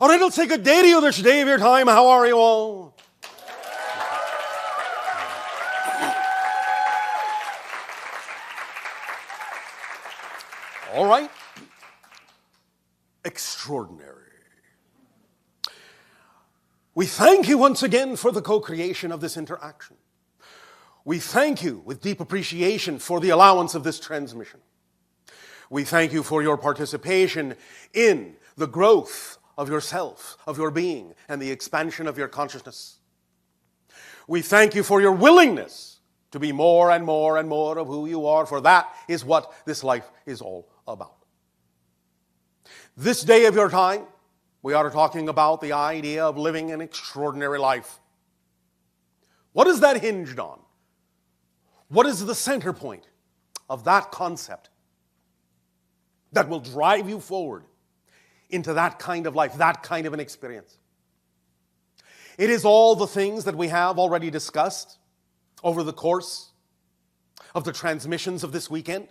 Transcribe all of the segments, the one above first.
All right, let's say good day to you this day of your time. How are you all? All right. Extraordinary. We thank you once again for the co-creation of this interaction. We thank you with deep appreciation for the allowance of this transmission. We thank you for your participation in the growth of yourself, of your being, and the expansion of your consciousness. We thank you for your willingness to be more and more and more of who you are, for that is what this life is all about. This day of your time, we are talking about the idea of living an extraordinary life. What is that hinged on? What is the center point of that concept that will drive you forward into that kind of life, that kind of an experience? It is all the things that we have already discussed over the course of the transmissions of this weekend.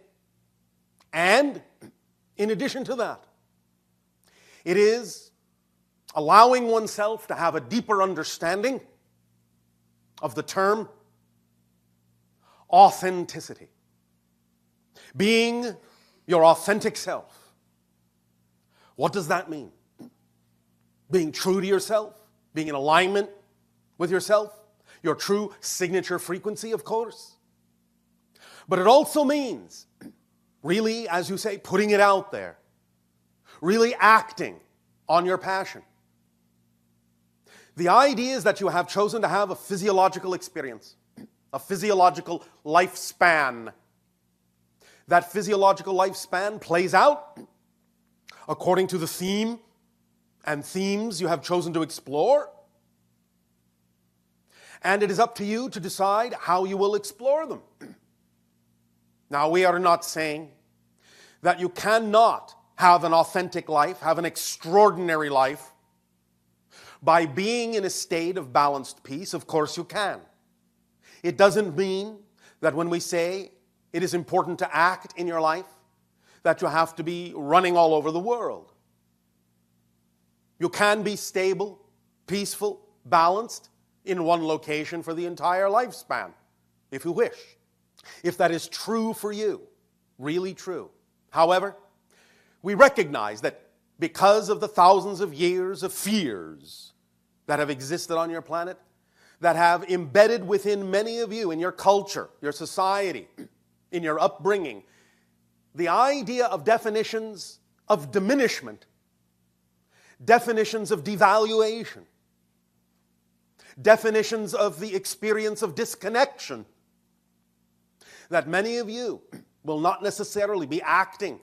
And in addition to that, it is allowing oneself to have a deeper understanding of the term authenticity. Being your authentic self. What does that mean? Being true to yourself, being in alignment with yourself, your true signature frequency, of course. But it also means, really, as you say, putting it out there, really acting on your passion. The idea is that you have chosen to have a physiological experience, a physiological lifespan. That physiological lifespan plays out according to the theme and themes you have chosen to explore. And it is up to you to decide how you will explore them. Now, we are not saying that you cannot have an authentic life, have an extraordinary life, by being in a state of balanced peace. Of course you can. It doesn't mean that when we say it is important to act in your life, that you have to be running all over the world. You can be stable, peaceful, balanced in one location for the entire lifespan, if you wish. If that is true for you, really true. However, we recognize that because of the thousands of years of fears that have existed on your planet, that have embedded within many of you in your culture, your society, in your upbringing, the idea of definitions of diminishment, definitions of devaluation, definitions of the experience of disconnection, that many of you will not necessarily be acting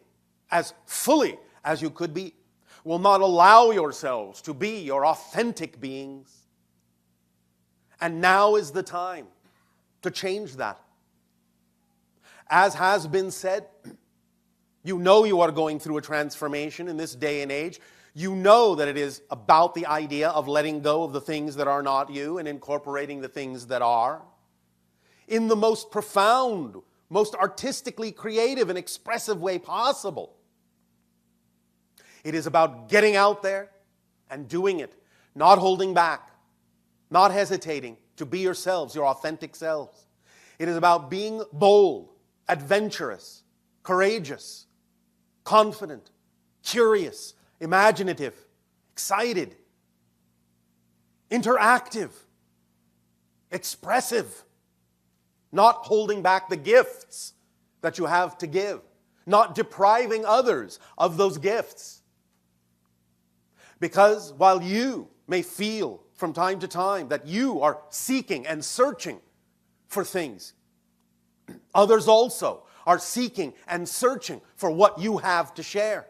as fully as you could be, will not allow yourselves to be your authentic beings. And now is the time to change that. As has been said, you know you are going through a transformation in this day and age. You know that it is about the idea of letting go of the things that are not you and incorporating the things that are. In the most profound, most artistically creative and expressive way possible. It is about getting out there and doing it, not holding back, not hesitating to be yourselves, your authentic selves. It is about being bold, adventurous, courageous, confident, curious, imaginative, excited, interactive, expressive, not holding back the gifts that you have to give, not depriving others of those gifts. Because while you may feel from time to time that you are seeking and searching for things, others also are seeking and searching for what you have to share,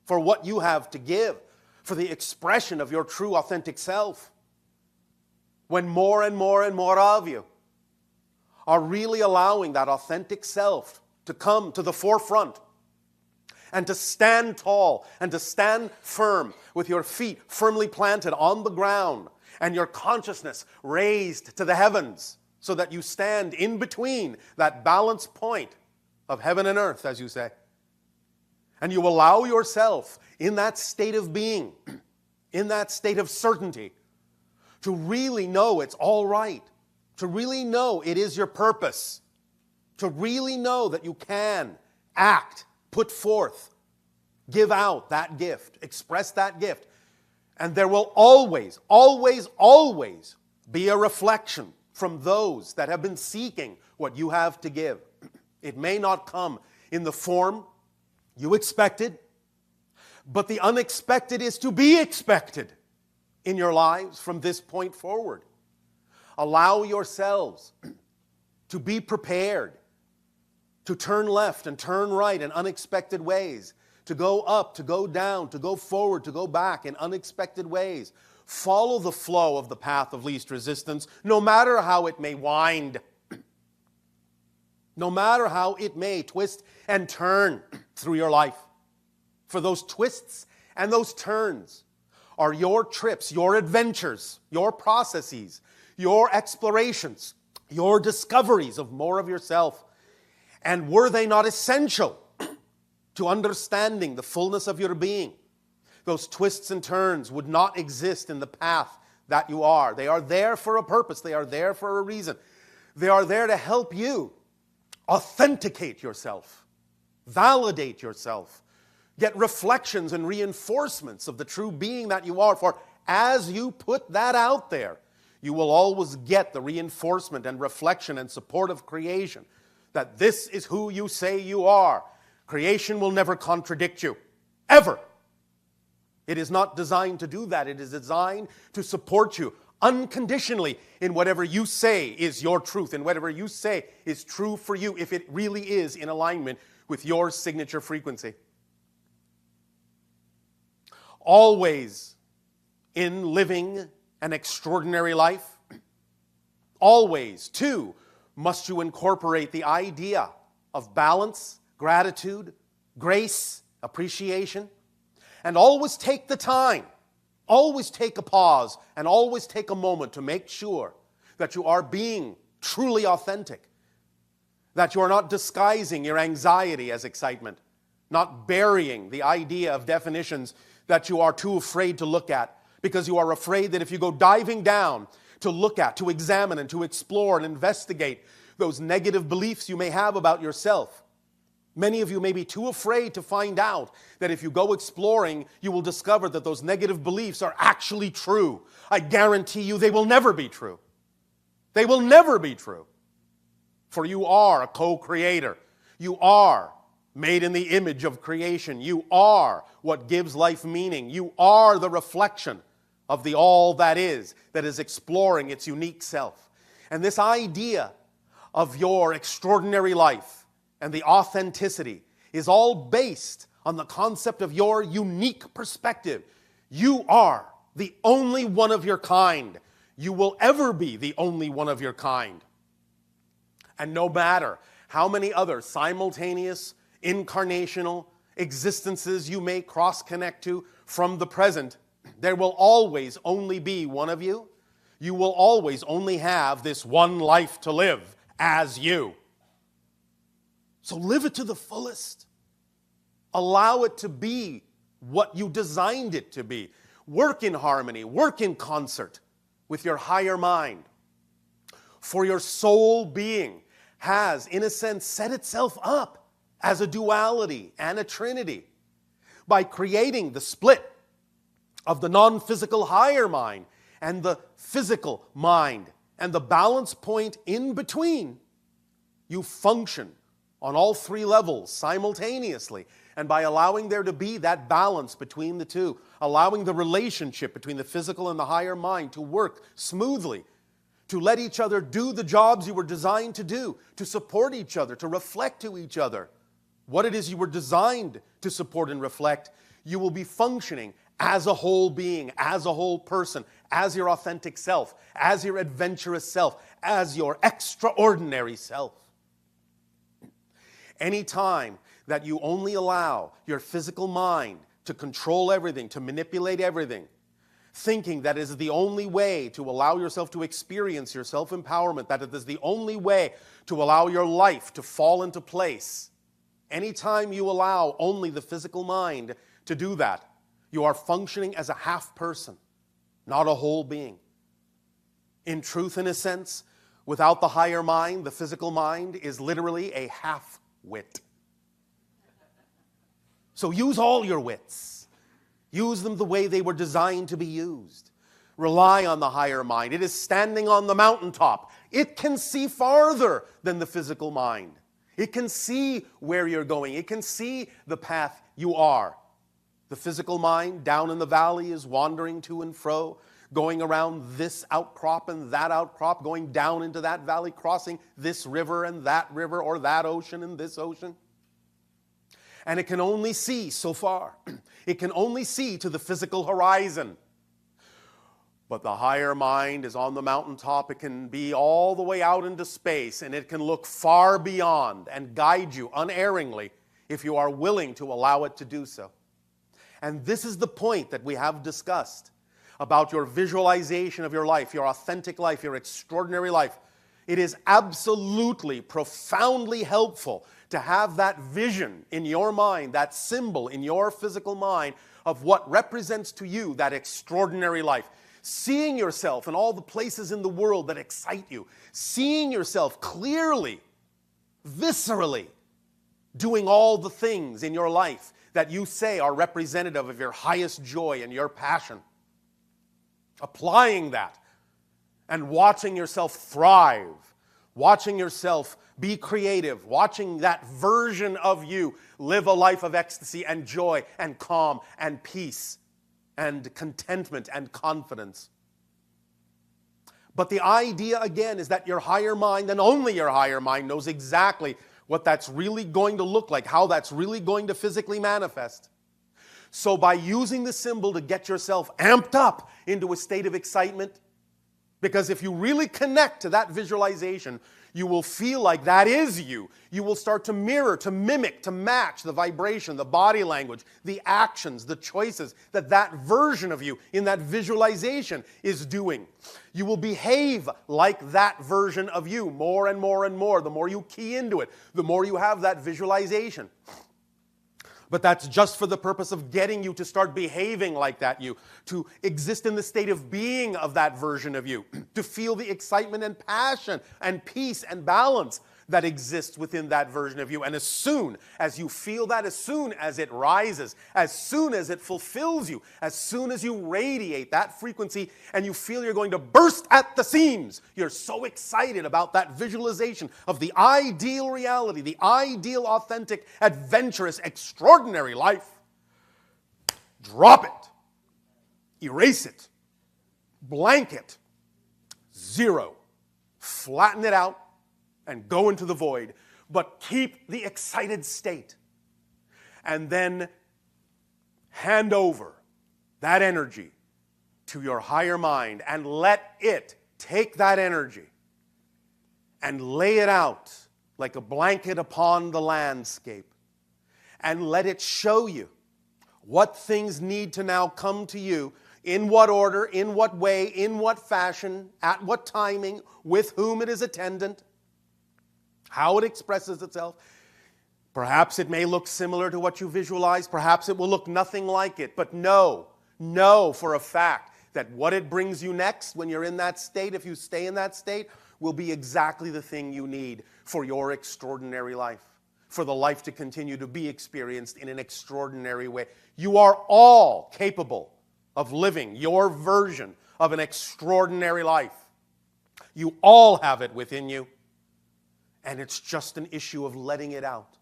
for what you have to give, for the expression of your true authentic self. When more and more and more of you are really allowing that authentic self to come to the forefront and to stand tall and to stand firm with your feet firmly planted on the ground and your consciousness raised to the heavens so that you stand in between that balance point of heaven and earth, as you say. And you allow yourself in that state of being in that state of certainty, to really know it's all right, to really know it is your purpose, to really know that you can act, put forth, give out that gift, express that gift. And there will always, always, always be a reflection from those that have been seeking what you have to give. It may not come in the form you expected, but the unexpected is to be expected in your lives from this point forward. Allow yourselves to be prepared to turn left and turn right in unexpected ways, to go up, to go down, to go forward, to go back in unexpected ways. Follow the flow of the path of least resistance, no matter how it may wind, no matter how it may twist and turn through your life. For those twists and those turns are your trips, your adventures, your processes, your explorations, your discoveries of more of yourself. And were they not essential to understanding the fullness of your being, those twists and turns would not exist in the path that you are. They are there for a purpose. They are there for a reason. They are there to help you authenticate yourself, validate yourself, get reflections and reinforcements of the true being that you are. For as you put that out there, you will always get the reinforcement and reflection and support of creation, that this is who you say you are. Creation will never contradict you, ever. It is not designed to do that. It is designed to support you unconditionally in whatever you say is your truth, and whatever you say is true for you, if it really is in alignment with your signature frequency. Always in living an extraordinary life, always, too, must you incorporate the idea of balance, gratitude, grace, appreciation, and always take the time, always take a pause, and always take a moment to make sure that you are being truly authentic, that you are not disguising your anxiety as excitement, not burying the idea of definitions that you are too afraid to look at, because you are afraid that if you go diving down to look at, to examine, and to explore and investigate those negative beliefs you may have about yourself, many of you may be too afraid to find out that if you go exploring, you will discover that those negative beliefs are actually true. I guarantee you they will never be true. They will never be true. For you are a co-creator. You are made in the image of creation. You are what gives life meaning. You are the reflection of the all that is exploring its unique self. And this idea of your extraordinary life and the authenticity is all based on the concept of your unique perspective. You are the only one of your kind. You will ever be the only one of your kind. And no matter how many other simultaneous, incarnational existences you may cross-connect to from the present, there will always only be one of you. You will always only have this one life to live as you. So live it to the fullest. Allow it to be what you designed it to be. Work in harmony, work in concert with your higher mind. For your soul being has, in a sense, set itself up as a duality and a trinity by creating the split of the non-physical higher mind and the physical mind, and the balance point in between. You function on all three levels simultaneously, and by allowing there to be that balance between the two, allowing the relationship between the physical and the higher mind to work smoothly, to let each other do the jobs you were designed to do, to support each other, to reflect to each other what it is you were designed to support and reflect, you will be functioning as a whole being, as a whole person, as your authentic self, as your adventurous self, as your extraordinary self. Anytime that you only allow your physical mind to control everything, to manipulate everything, thinking that is the only way to allow yourself to experience your self-empowerment, that it is the only way to allow your life to fall into place, anytime you allow only the physical mind to do that, You are functioning as a half person, not a whole being. In truth, in a sense, without the higher mind, the physical mind is literally a half-wit. So use all your wits. Use them the way they were designed to be used. Rely on the higher mind. It is standing on the mountaintop. It can see farther than the physical mind. It can see where you're going. It can see the path you are. The physical mind down in the valley is wandering to and fro, going around this outcrop and that outcrop, going down into that valley, crossing this river and that river, or that ocean and this ocean. And it can only see so far. It can only see to the physical horizon. But the higher mind is on the mountaintop. It can be all the way out into space, and it can look far beyond and guide you unerringly if you are willing to allow it to do so. And this is the point that we have discussed about your visualization of your life, your authentic life, your extraordinary life. It is absolutely, profoundly helpful to have that vision in your mind, that symbol in your physical mind of what represents to you that extraordinary life. Seeing yourself in all the places in the world that excite you. Seeing yourself clearly, viscerally, doing all the things in your life that you say are representative of your highest joy and your passion. Applying that and watching yourself thrive, watching yourself be creative, watching that version of you live a life of ecstasy and joy and calm and peace and contentment and confidence. But the idea, again, is that your higher mind, and only your higher mind, knows exactly what that's really going to look like, how that's really going to physically manifest. So by using the symbol to get yourself amped up into a state of excitement, because if you really connect to that visualization, you will feel like that is you. You will start to mirror, to mimic, to match the vibration, the body language, the actions, the choices that that version of you in that visualization is doing. You will behave like that version of you more and more and more. The more you key into it, the more you have that visualization. But that's just for the purpose of getting you to start behaving like that you, to exist in the state of being of that version of you, to feel the excitement and passion and peace and balance that exists within that version of you. And as soon as you feel that, as soon as it rises, as soon as it fulfills you, as soon as you radiate that frequency and you feel you're going to burst at the seams, you're so excited about that visualization of the ideal reality, the ideal, authentic, adventurous, extraordinary life. Drop it. Erase it. Blank it. Zero. Flatten it out. And go into the void, but keep the excited state. And then hand over that energy to your higher mind and let it take that energy and lay it out like a blanket upon the landscape. And let it show you what things need to now come to you, in what order, in what way, in what fashion, at what timing, with whom it is attendant, how it expresses itself. Perhaps it may look similar to what you visualize. Perhaps it will look nothing like it. But know for a fact that what it brings you next when you're in that state, if you stay in that state, will be exactly the thing you need for your extraordinary life, for the life to continue to be experienced in an extraordinary way. You are all capable of living your version of an extraordinary life. You all have it within you. And it's just an issue of letting it out.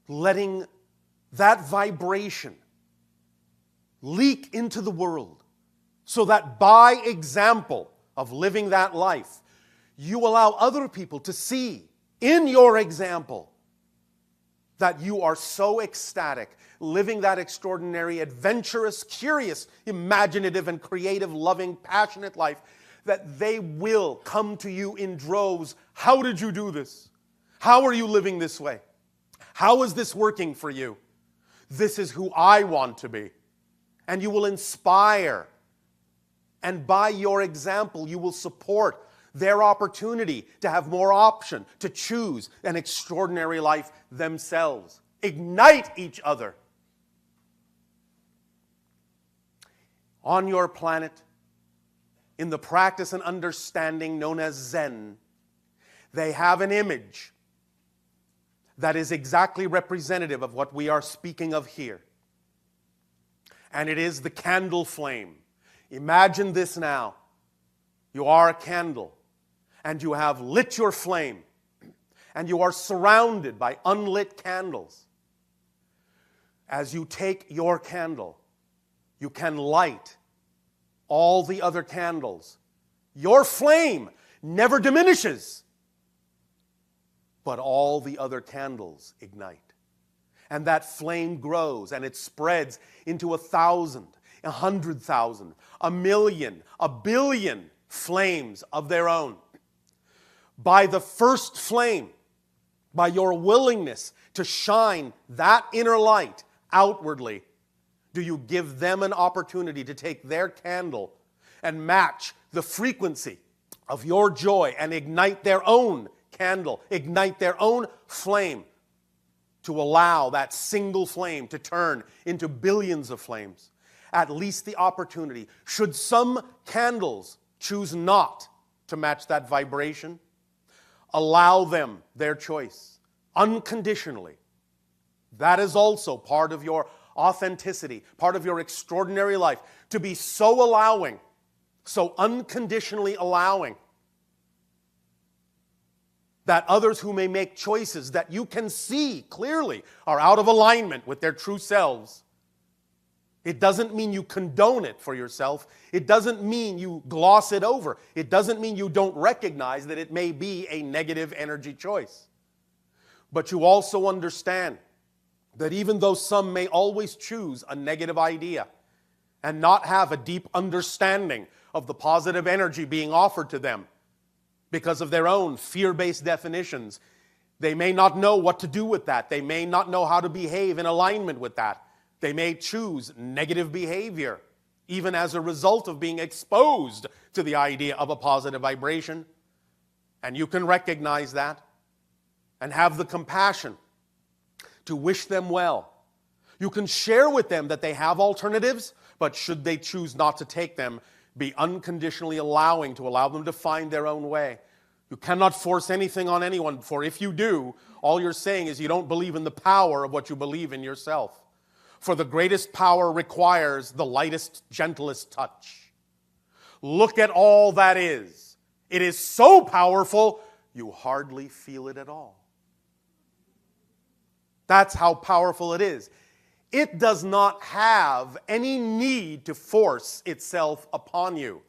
Letting that vibration leak into the world so that by example of living that life, you allow other people to see in your example that you are so ecstatic, living that extraordinary, adventurous, curious, imaginative, and creative, loving, passionate life, that they will come to you in droves. How did you do this? How are you living this way? How is this working for you? This is who I want to be. And you will inspire. And by your example, you will support their opportunity to have more option, to choose an extraordinary life themselves. Ignite each other. on your planet, in the practice and understanding known as Zen, they have an image that is exactly representative of what we are speaking of here. And it is the candle flame. Imagine this now. You are a candle, and you have lit your flame, and you are surrounded by unlit candles. As you take your candle, you can light all the other candles. Your flame never diminishes, but all the other candles ignite. And that flame grows and it spreads into 1,000, 100,000, 1,000,000, 1,000,000,000 flames of their own. By the first flame, by your willingness to shine that inner light outwardly, do you give them an opportunity to take their candle and match the frequency of your joy and ignite their own candle, ignite their own flame, to allow that single flame to turn into billions of flames. At least the opportunity. Should some candles choose not to match that vibration, allow them their choice unconditionally. That is also part of your authenticity, part of your extraordinary life, to be so allowing, so unconditionally allowing, that others who may make choices that you can see clearly are out of alignment with their true selves. It doesn't mean you condone it for yourself. It doesn't mean you gloss it over. It doesn't mean you don't recognize that it may be a negative energy choice. But you also understand that even though some may always choose a negative idea and not have a deep understanding of the positive energy being offered to them, because of their own fear-based definitions, they may not know what to do with that. They may not know how to behave in alignment with that. They may choose negative behavior, even as a result of being exposed to the idea of a positive vibration. And you can recognize that and have the compassion to wish them well. You can share with them that they have alternatives, but should they choose not to take them, be unconditionally allow them to find their own way. You cannot force anything on anyone, for if you do, all you're saying is you don't believe in the power of what you believe in yourself. For the greatest power requires the lightest, gentlest touch. Look at all that is. It is so powerful, you hardly feel it at all. That's how powerful it is. It does not have any need to force itself upon you.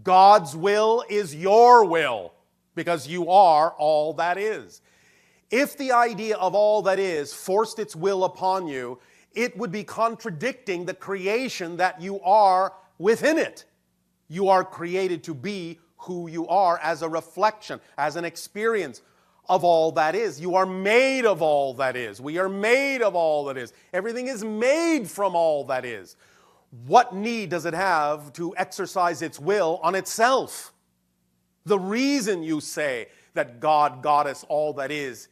God's will is your will, because you are all that is. If the idea of all that is forced its will upon you, it would be contradicting the creation that you are within it. You are created to be who you are as a reflection, as an experience of all that is. You are made of all that is. We are made of all that is. Everything is made from all that is. What need does it have to exercise its will on itself? The reason you say that God, Goddess, all that is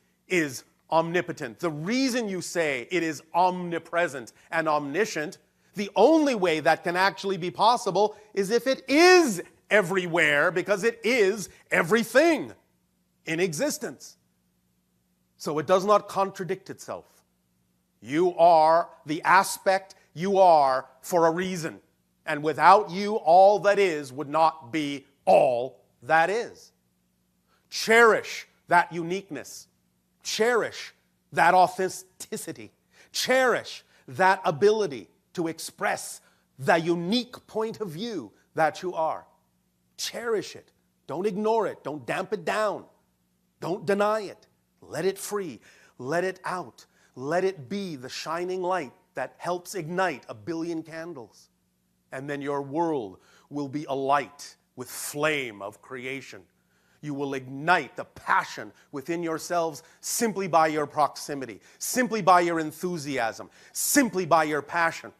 omnipotent. The reason you say it is omnipresent and omniscient, the only way that can actually be possible is if it is everywhere, because it is everything in existence. So it does not contradict itself. You are the aspect you are for a reason. And without you, all that is would not be all that is. Cherish that uniqueness. Cherish that authenticity. Cherish that ability to express the unique point of view that you are. Cherish it. Don't ignore it. Don't damp it down. Don't deny it. Let it free. Let it out. Let it be the shining light that helps ignite 1 billion candles. And then your world will be alight with flame of creation. You will ignite the passion within yourselves simply by your proximity, simply by your enthusiasm, simply by your passion.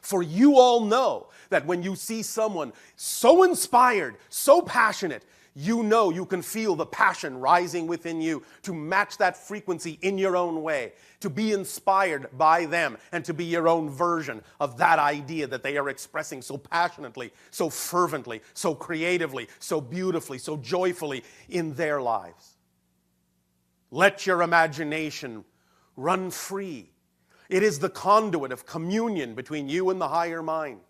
For you all know that when you see someone so inspired, so passionate, You know, you can feel the passion rising within you to match that frequency in your own way, to be inspired by them, and to be your own version of that idea that they are expressing so passionately, so fervently, so creatively, so beautifully, so joyfully in their lives. Let your imagination run free. It is the conduit of communion between you and the higher mind.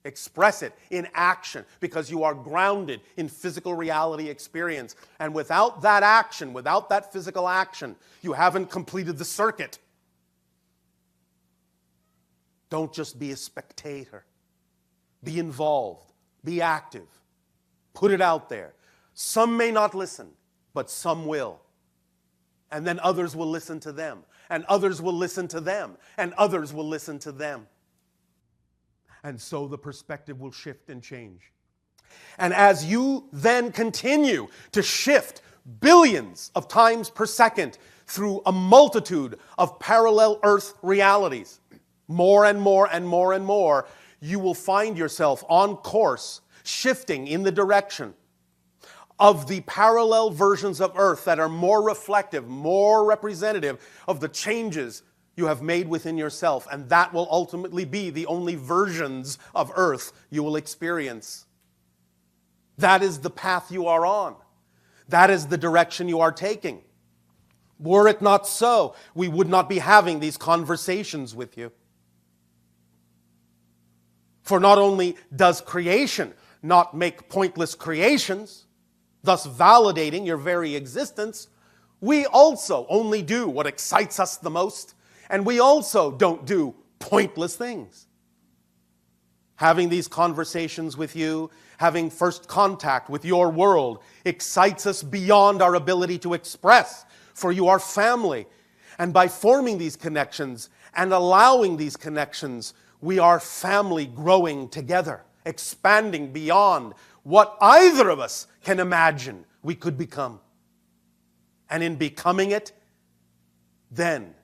Express it in action because you are grounded in physical reality experience. And without that action, without that physical action, you haven't completed the circuit. Don't just be a spectator. Be involved. Be active. Put it out there. Some may not listen, but some will. And then others will listen to them. And others will listen to them. And others will listen to them. And so the perspective will shift and change. And as you then continue to shift billions of times per second through a multitude of parallel Earth realities, more and more and more and more, you will find yourself on course, shifting in the direction of the parallel versions of Earth that are more reflective, more representative of the changes you have made within yourself, and that will ultimately be the only versions of Earth you will experience. That is the path you are on. That is the direction you are taking. Were it not so, we would not be having these conversations with you. For not only does creation not make pointless creations, thus validating your very existence, we also only do what excites us the most. And we also don't do pointless things. Having these conversations with you, having first contact with your world, excites us beyond our ability to express, for you are family. And by forming these connections and allowing these connections, we are family growing together, expanding beyond what either of us can imagine we could become. And in becoming it, then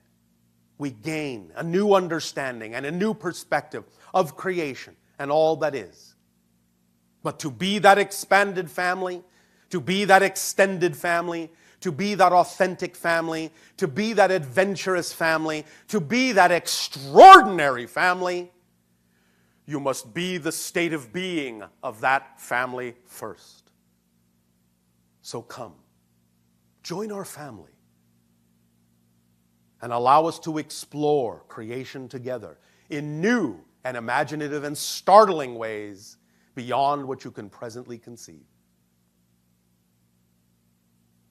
we gain a new understanding and a new perspective of creation and all that is. But to be that expanded family, to be that extended family, to be that authentic family, to be that adventurous family, to be that extraordinary family, you must be the state of being of that family first. So come, join our family, and allow us to explore creation together in new and imaginative and startling ways beyond what you can presently conceive.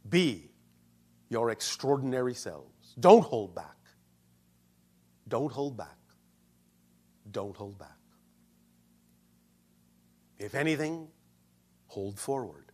Be your extraordinary selves. Don't hold back. Don't hold back. Don't hold back. If anything, hold forward.